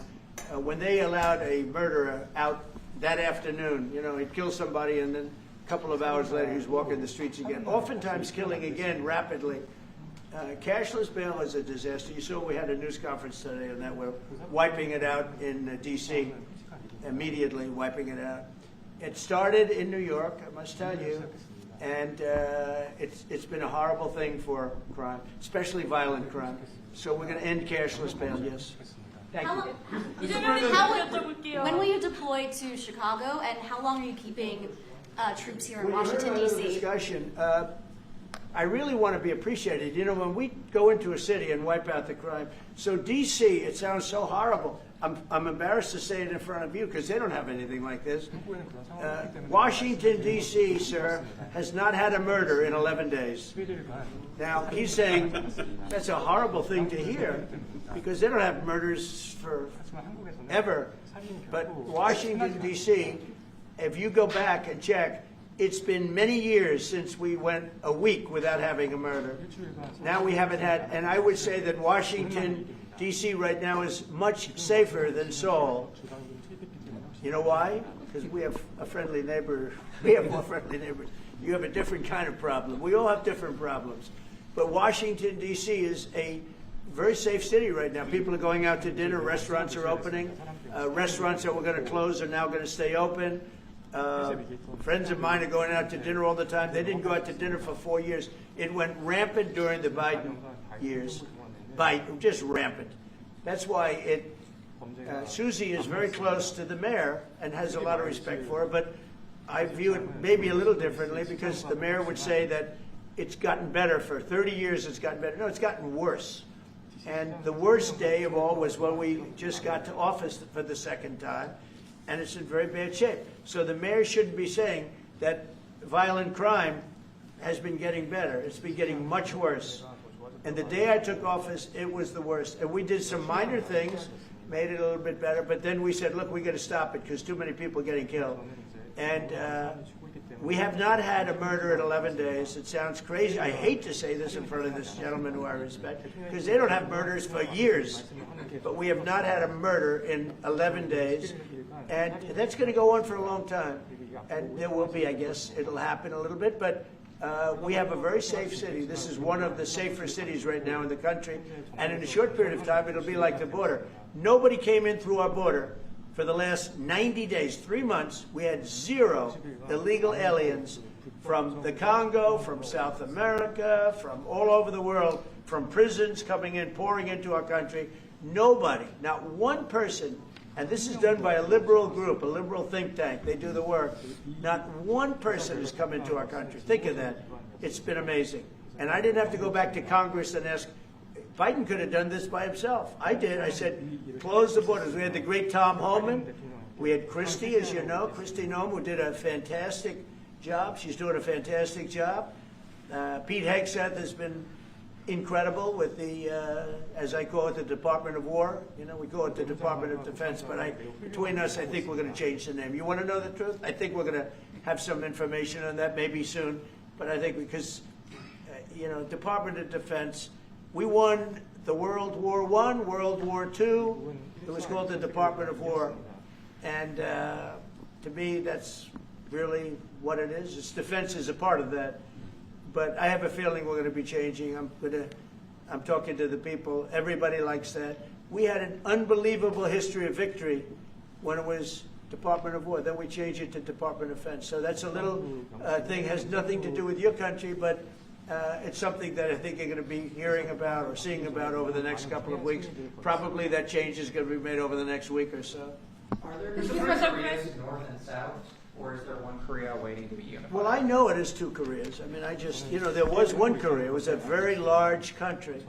when they allowed a murderer out that afternoon, you know, he'd kill somebody and then a couple of hours later he's walking the streets again, oftentimes killing again rapidly. Cashless bail is a disaster. You saw we had a news conference today on that. We're wiping it out in D.C., immediately wiping it out. It started in New York, I must tell you, and it's been a horrible thing for crime, especially violent crime. So we're going to end cashless bail, yes. Thank you. When will you deploy to Chicago, and how long are you keeping troops here in We Washington, heard another D.C.? discussion. I really want to be appreciated. You know, when we go into a city and wipe out the crime, so D.C., it sounds so horrible. I'm embarrassed to say it in front of you because they don't have anything like this. Washington, D.C., sir, has not had a murder in 11 days. Now, he's saying that's a horrible thing to hear because they don't have murders for ever. But Washington, D.C., if you go back and check, it's been many years since we went a week without having a murder. Now we haven't had, and I would say that Washington, D.C. right now is much safer than Seoul. You know why? Because we have a friendly neighbor. We have more friendly neighbors. You have a different kind of problem. We all have different problems. But Washington, D.C. is a very safe city right now. People are going out to dinner. Restaurants are opening. Restaurants that were going to close are now going to stay open. Friends of mine are going out to dinner all the time. They didn't go out to dinner for 4 years. It went rampant during the Biden years. Just rampant. That's why Susie is very close to the mayor and has a lot of respect for her, but I view it maybe a little differently because the mayor would say that it's gotten better for 30 years, it's gotten better. No, it's gotten worse. And the worst day of all was when we just got to office for the second time, and it's in very bad shape. So the mayor shouldn't be saying that violent crime has been getting better. It's been getting much worse. And the day I took office, it was the worst. And we did some minor things, made it a little bit better, but then we said, look, we got to stop it because too many people are getting killed. And we have not had a murder in 11 days. It sounds crazy. I hate to say this in front of this gentleman who I respect because they don't have murders for years. But we have not had a murder in 11 days. And that's going to go on for a long time. And there will be, I guess, it'll happen a little bit. But we have a very safe city. This is one of the safer cities right now in the country. And in a short period of time, it'll be like the border. Nobody came in through our border. For the last 90 days, 3 months, we had 0 illegal aliens from the Congo, from South America, from all over the world, from prisons coming in, pouring into our country. Nobody, not one person, and this is done by a liberal group, a liberal think tank. They do the work. Not one person has come into our country. Think of that. It's been amazing. And I didn't have to go back to Congress and ask, Biden could have done this by himself. I did. I said, close the borders. We had the great Tom Homan. We had Christie, as you know, Christie Noem, who did a fantastic job. She's doing a fantastic job. Pete Hegseth has been incredible with the, as I call it, the Department of War. You know, we call it the Department of Defense, but between us, I think we're going to change the name. You want to know the truth? I think we're going to have some information on that maybe soon, but I think because, you know, Department of Defense, we won the World War I, World War II. It was called the Department of War. And to me, that's really what it is. Its defense is a part of that. But I have a feeling we're going to be changing. I'm talking to the people. Everybody likes that. We had an unbelievable history of victory when it was Department of War. Then we changed it to Department of Defense. So that's a little thing, has nothing to do with your country, but it's something that I think you're going to be hearing about or seeing about over the next couple of weeks. Probably that change is going to be made over the next week or so. Are there different areas, north and south, Or is there one Korea waiting to be unified? Well, I know it is two Koreas. I mean, I just, there was one Korea. It was a very large country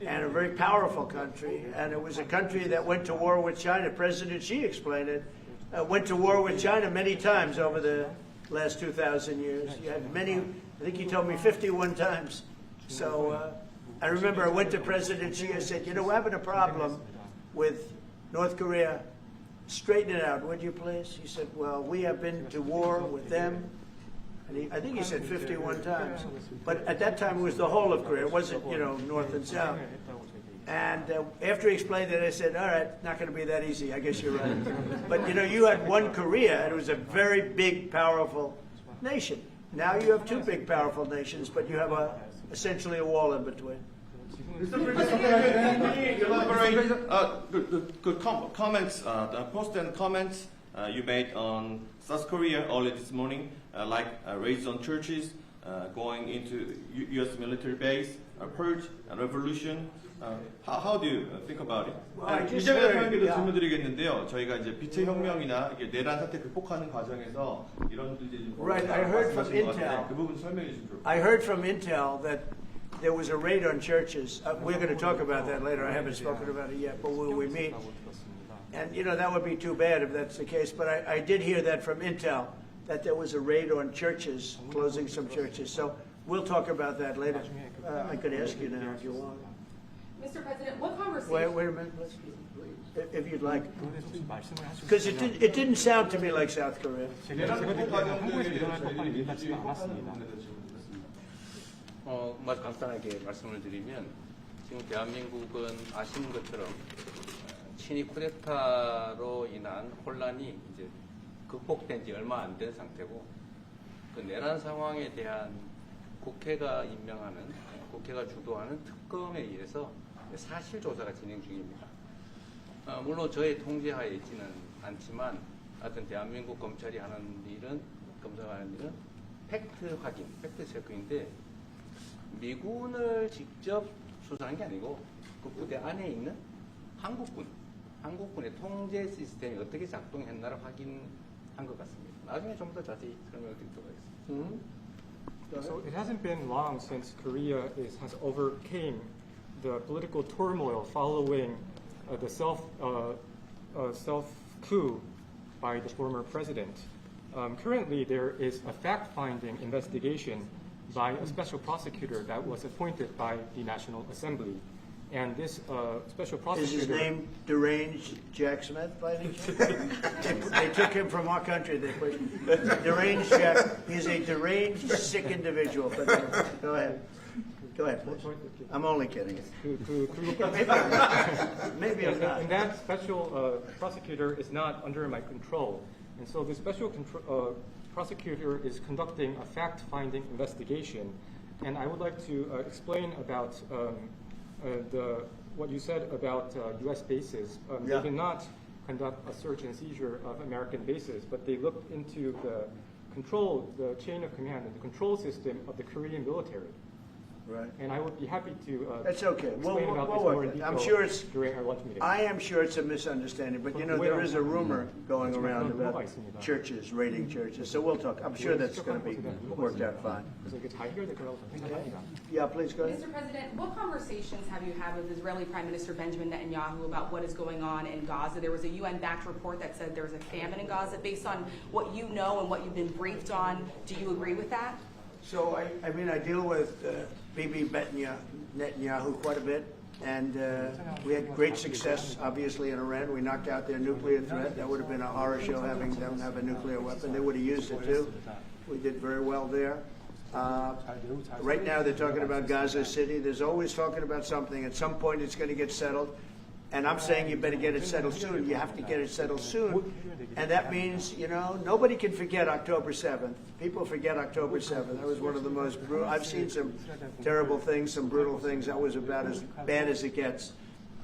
and a very powerful country. And it was a country that went to war with China. President Xi explained it. Went to war with China many times over the last 2,000 years. You had many, I think he told me 51 times. So I remember I went to President Xi. I said, we're having a problem with North Korea. Straighten it out, would you please? He said, well, we have been to war with them. And I think he said 51 times. But at that time, it was the whole of Korea. It wasn't, North and South. And after he explained it, I said, all right, not going to be that easy. I guess you're right. But, you had one Korea, and it was a very big, powerful nation. Now you have two big, powerful nations, but you have essentially a wall in between. Mr. President, can you elaborate the comments, the post and comments you made on South Korea early this morning, like raids on churches, going into U.S. military base, purge, revolution. How do you think about it? 이재명 대통령께도 질문드리겠는데요. 저희가 이제 빛의 혁명이나 내란 사태 극복하는 과정에서 이런 이제 Right, I heard from Intel. 그 부분 설명해 주시면. I heard from Intel that there was a raid on churches. We're going to talk about that later. I haven't spoken about it yet, but when we meet, and that would be too bad if that's the case. But I did hear that from Intel, that there was a raid on churches, closing some churches. So we'll talk about that later. I could ask you now if you want. Mr. President, what conversation? Wait a minute, please. If you'd like. Because it didn't sound to me like South Korea. 간단하게 말씀을 드리면 지금 대한민국은 아시는 것처럼 친위 쿠데타로 인한 혼란이 이제 극복된 지 얼마 안 된 상태고 그 내란 상황에 대한 국회가 임명하는 국회가 주도하는 특검에 의해서 사실 조사가 진행 중입니다. 물론 저의 통제하에 있지는 않지만 하여튼 대한민국 검찰이 하는 일은 팩트 확인, 팩트 체크인데 미군을 직접 수사한 게 아니고 그 부대 안에 있는 한국군의 통제 시스템이 어떻게 작동했나를 확인한 것 같습니다. 나중에 좀 더 자세히 설명을 드리도록 하겠습니다. So it hasn't been long since Korea has overcame the political turmoil following the self coup by the former president. Currently, there is a fact-finding investigation by a special prosecutor that was appointed by the National Assembly. And this special prosecutor... Is his name deranged Jack Smith by any chance? They took him from our country. They put deranged Jack. He's a deranged, sick individual. But go ahead. Go ahead, please. I'm only kidding. Maybe I'm not. And that special prosecutor is not under my control. And so the special prosecutor is conducting a fact-finding investigation. And I would like to explain about what you said about U.S. bases. They did not conduct a search and seizure of American bases, but they looked into the chain of command and the control system of the Korean military. Right. And I would be happy to That's okay. explain about this more in detail I'm sure it's during our lunch meeting. I am sure it's a misunderstanding, but there is a rumor going around about churches, raiding churches. So we'll talk. I'm sure that's going to be worked out fine. Yeah, please go ahead. Mr. President, what conversations have you had with Israeli Prime Minister Benjamin Netanyahu about what is going on in Gaza? There was a UN-backed report that said there was a famine in Gaza. Based on what you know and what you've been briefed on, do you agree with that? So, I deal with Bibi Netanyahu quite a bit, and we had great success, obviously, in Iran. We knocked out their nuclear threat. That would have been a horror show having them have a nuclear weapon. They would have used it, too. We did very well there. Right now, they're talking about Gaza City. There's always talking about something. At some point, it's going to get settled. And I'm saying you better get it settled soon. You have to get it settled soon. And that means, nobody can forget October 7th. People forget October 7th. That was one of the most brutal. I've seen some terrible things, some brutal things. That was about as bad as it gets.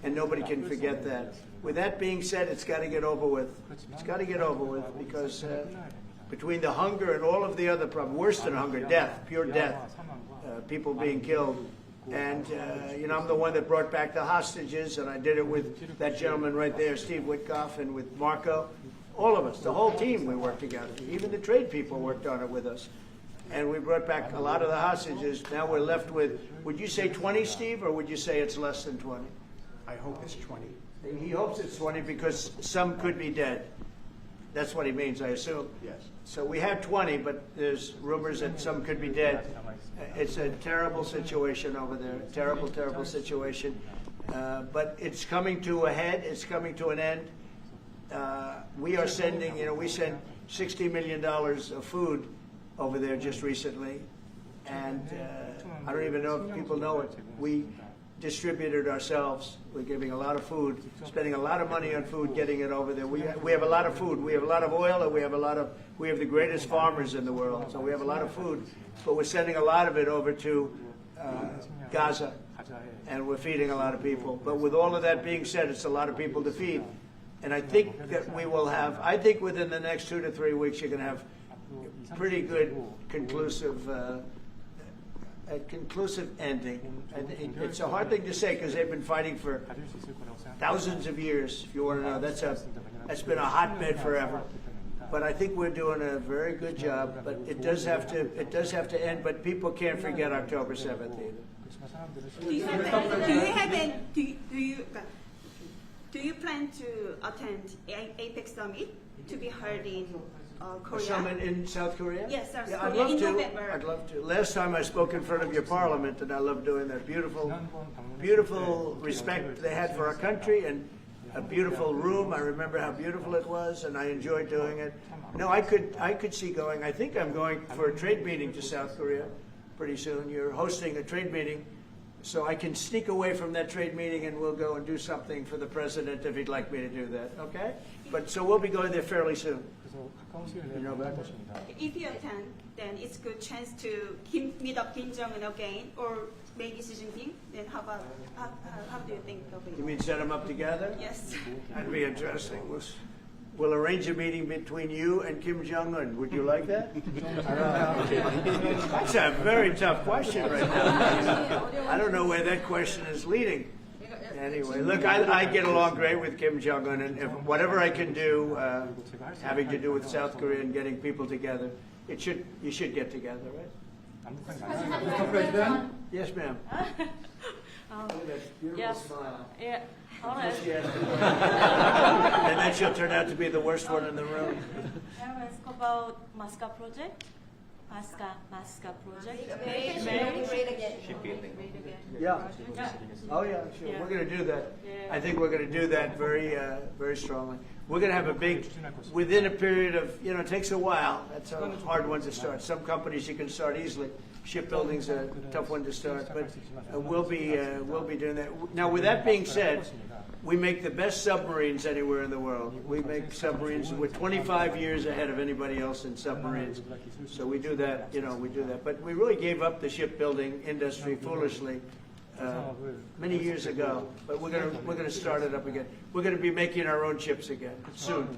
And nobody can forget that. With that being said, it's got to get over with. It's got to get over with because between the hunger and all of the other problems, worse than hunger, death, pure death, people being killed. And, I'm the one that brought back the hostages, and I did it with that gentleman right there, Steve Witkoff, and with Marco. All of us, the whole team, we worked together. Even the trade people worked on it with us. And we brought back a lot of the hostages. Now we're left with, would you say 20, Steve, or would you say it's less than 20? I hope it's 20. He hopes it's 20 because some could be dead. That's what he means, I assume. Yes. So we have 20, but there's rumors that some could be dead. It's a terrible situation over there. Terrible, terrible situation. But it's coming to a head. It's coming to an end. We are sending, we sent $60 million of food over there just recently. And I don't even know if people know it. We distributed ourselves. We're giving a lot of food, spending a lot of money on food, getting it over there. We have a lot of food. We have a lot of oil, and we have the greatest farmers in the world. So we have a lot of food, but we're sending a lot of it over to Gaza, and we're feeding a lot of people. But with all of that being said, it's a lot of people to feed. And I think that we will have, I think within the next 2 to 3 weeks, you're going to have pretty good conclusive ending. It's a hard thing to say because they've been fighting for thousands of years. If you want to know, that's been a hotbed forever. But I think we're doing a very good job. But it does have to end. But people can't forget October 7th either. Do you plan to attend APEC summit to be held in Korea? A summit in South Korea? Yes, South yeah, Korea in I'd love November. to. I'd love to. Last time I spoke in front of your parliament, and I love doing that. Beautiful respect they had for our country, and a beautiful room. I remember how beautiful it was, and I enjoyed doing it. No, I could see going. I think I'm going for a trade meeting to South Korea pretty soon. You're hosting a trade meeting. So I can sneak away from that trade meeting and we'll go and do something for the president if he'd like me to do that, okay? But so we'll be going there fairly soon. You know about that? If you attend, then it's a good chance to meet up Kim Jong-un again, or maybe Xi Jinping. Then how do you think of it? You mean set them up together? Yes. That'd be interesting. We'll arrange a meeting between you and Kim Jong-un. Would you like that? That's a very tough question right now. I don't know where that question is leading. Anyway, look, I get along great with Kim Jong-un, and if whatever I can do having to do with South Korea and getting people together, you should get together, right? Mr. President? Yes, ma'am. Oh, Look at that beautiful yes. smile. Yeah. All right. And then she'll turn out to be the worst one in the room. Can I ask about Masca project? Masca project. Yeah. Oh yeah, sure. Yeah. We're going to do that. Yeah. I think we're going to do that very strongly. We're going to have a big, within a period of, it takes a while. That's a hard one to start. Some companies you can start easily. Shipbuilding's a tough one to start, but we'll be doing that. Now, with that being said, we make the best submarines anywhere in the world. We make submarines. We're 25 years ahead of anybody else in submarines. So we do that, we do that. But we really gave up the shipbuilding industry foolishly many years ago. But we're gonna start it up again. We're gonna be making our own ships again soon.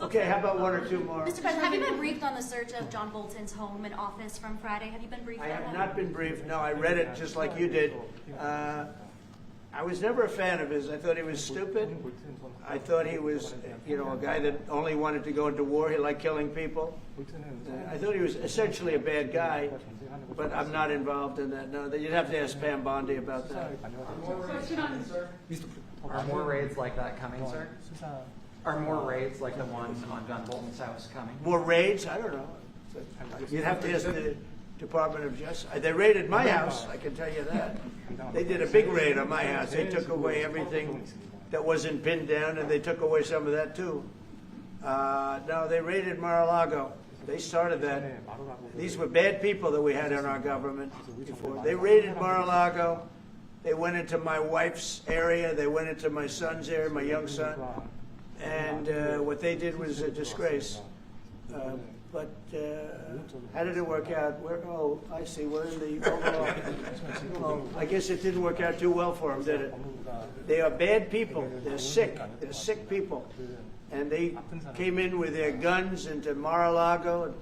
Okay, how about one or two more? Mr. President, have you been briefed on the search of John Bolton's home and office from Friday? Have you been briefed I on that? have not been briefed. No, I read it just like you did. I was never a fan of his. I thought he was stupid. I thought he was, a guy that only wanted to go into war. He liked killing people. I thought he was essentially a bad guy, but I'm not involved in that. No, you'd have to ask Pam Bondi about that. Are more raids like that coming, sir? Are more raids like the one on John Bolton's house coming? More raids? I don't know. You'd have to ask the Department of Justice. They raided my house, I can tell you that. They did a big raid on my house. They took away everything that wasn't pinned down, and they took away some of that too. No, they raided Mar-a-Lago. They started that. These were bad people that we had in our government before. They raided Mar-a-Lago. They went into my wife's area. They went into my son's area, my young son. And what they did was a disgrace. But how did it work out? I see. We're in the overall. I guess it didn't work out too well for them, did it? They are bad people. They're sick. They're sick people. And they came in with their guns into Mar-a-Lago,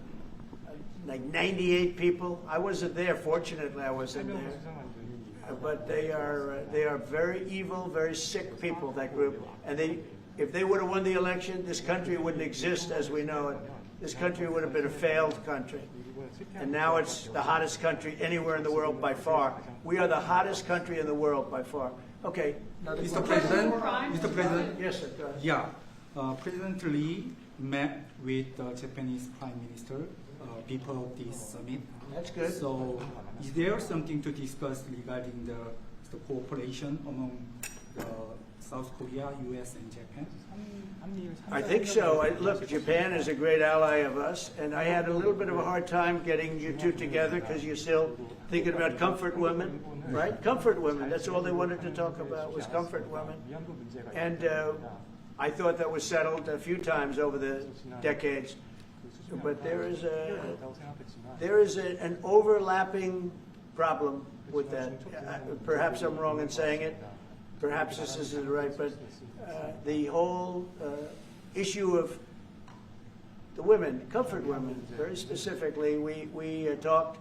like 98 people. I wasn't there. Fortunately, I wasn't there. But they are very evil, very sick people, that group. And if they would have won the election, this country wouldn't exist as we know it. This country would have been a failed country. And now it's the hottest country anywhere in the world by far. We are the hottest country in the world by far. Okay. Mr. President, Mr. President. Yes, sir. Go ahead. Yeah. President Lee met with the Japanese Prime Minister before this summit. That's good. So, is there something to discuss regarding the cooperation among South Korea, U.S., and Japan? I think so. Look, Japan is a great ally of us, and I had a little bit of a hard time getting you two together because you're still thinking about comfort women, right? Comfort women. That's all they wanted to talk about was comfort women. And I thought that was settled a few times over the decades. But there is an overlapping problem with that. Perhaps I'm wrong in saying it. Perhaps this isn't right, but the whole issue of the women, comfort women, very specifically, we talked,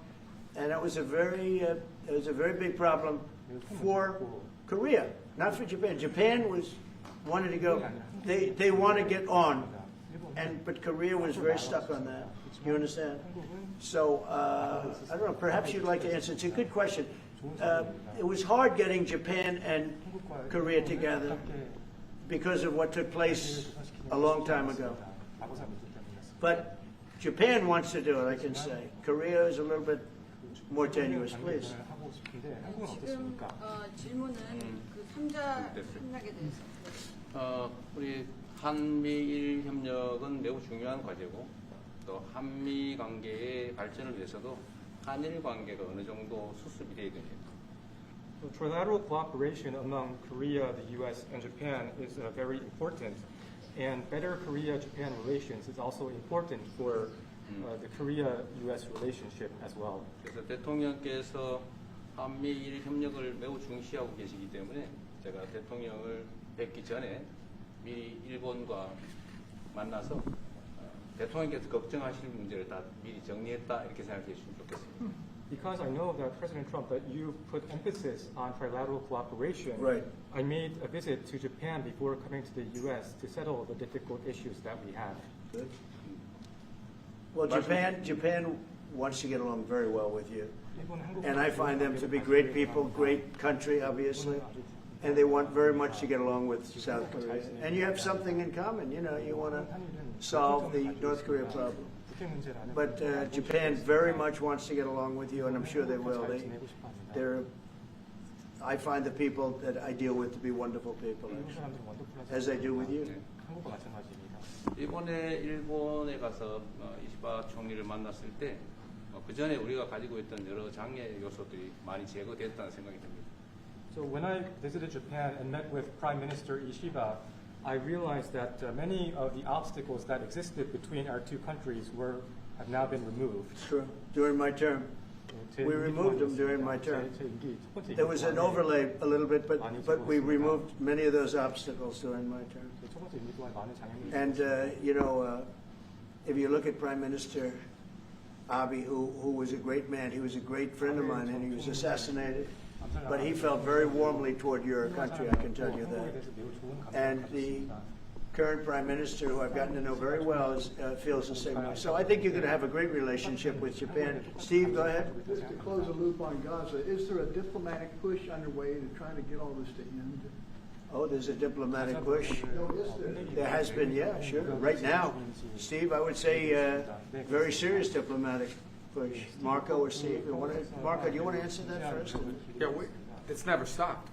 and it was a very big problem for Korea, not for Japan. Japan wanted to go. They want to get on, but Korea was very stuck on that. You understand? So I don't know. Perhaps you'd like to answer. It's a good question. It was hard getting Japan and Korea together because of what took place a long time ago. But Japan wants to do it, I can say. Korea is a little bit more tenuous, please. 지금 질문은 그 3자 협력에 대해서. 우리 한미일 협력은 매우 중요한 과제고 또 한미 관계의 발전을 위해서도 한일 관계가 어느 정도 수습이 돼야 됩니다. So trilateral cooperation among Korea, the U.S., and Japan is very important, and better Korea-Japan relations is also important for the Korea-U.S. relationship as well. 그래서 대통령께서 한미일 협력을 매우 중시하고 계시기 때문에 제가 대통령을 뵙기 전에 미리 일본과 만나서 대통령께서 걱정하실 문제를 다 미리 정리했다 이렇게 생각해 주시면 좋겠습니다. Because I know that President Trump, that you put emphasis on trilateral cooperation, Right. I made a visit to Japan before coming to the U.S. to settle the difficult issues that we have. Good. Well, Japan wants to get along very well with you. And I find them to be great people, great country, obviously. And they want very much to get along with South Korea. And you have something in common. You know, you want to solve the North Korea problem. But Japan very much wants to get along with you, and I'm sure they will. I find the people that I deal with to be wonderful people, actually, as I do with you. 이번에 일본에 가서 이시바 총리를 만났을 때 그 전에 우리가 가지고 있던 여러 장애 요소들이 많이 제거됐다는 생각이 듭니다. So when I visited Japan and met with Prime Minister Ishiba, I realized that many of the obstacles that existed between our two countries have now been removed. Sure. During my term. We removed them during my term. There was an overlay a little bit, but we removed many of those obstacles during my term. And, you know, if you look at Prime Minister Abe, who was a great man, he was a great friend of mine, and he was assassinated. But he felt very warmly toward your country, I can tell you that. And the current Prime Minister, who I've gotten to know very well, feels the same way. So I think you're going to have a great relationship with Japan. Steve, go ahead. Just to close the loop on Gaza, is there a diplomatic push underway to try to get all this to end? Oh, there's a diplomatic push. No, is there? There has been, yeah, sure. Right now, Steve, I would say very serious diplomatic push. Marco or Steve? Marco, do you want to answer that first? Yeah, it's never stopped.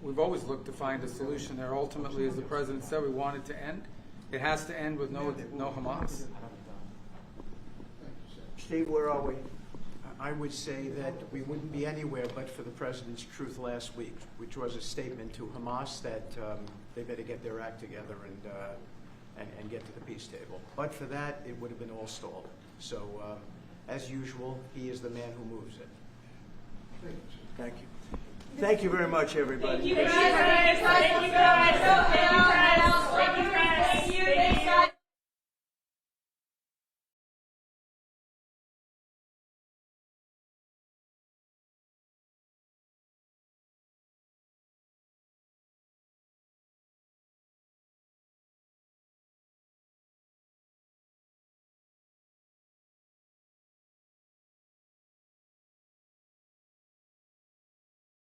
We've always looked to find a solution there. Ultimately, as the president said, we want it to end. It has to end with no Hamas. Steve, where are we? I would say that we wouldn't be anywhere but for the president's truth last week, which was a statement to Hamas that they better get their act together and get to the peace table. But for that, it would have been all stalled. So, as usual, he is the man who moves it. Thank you. Thank you very much, everybody. Thank you.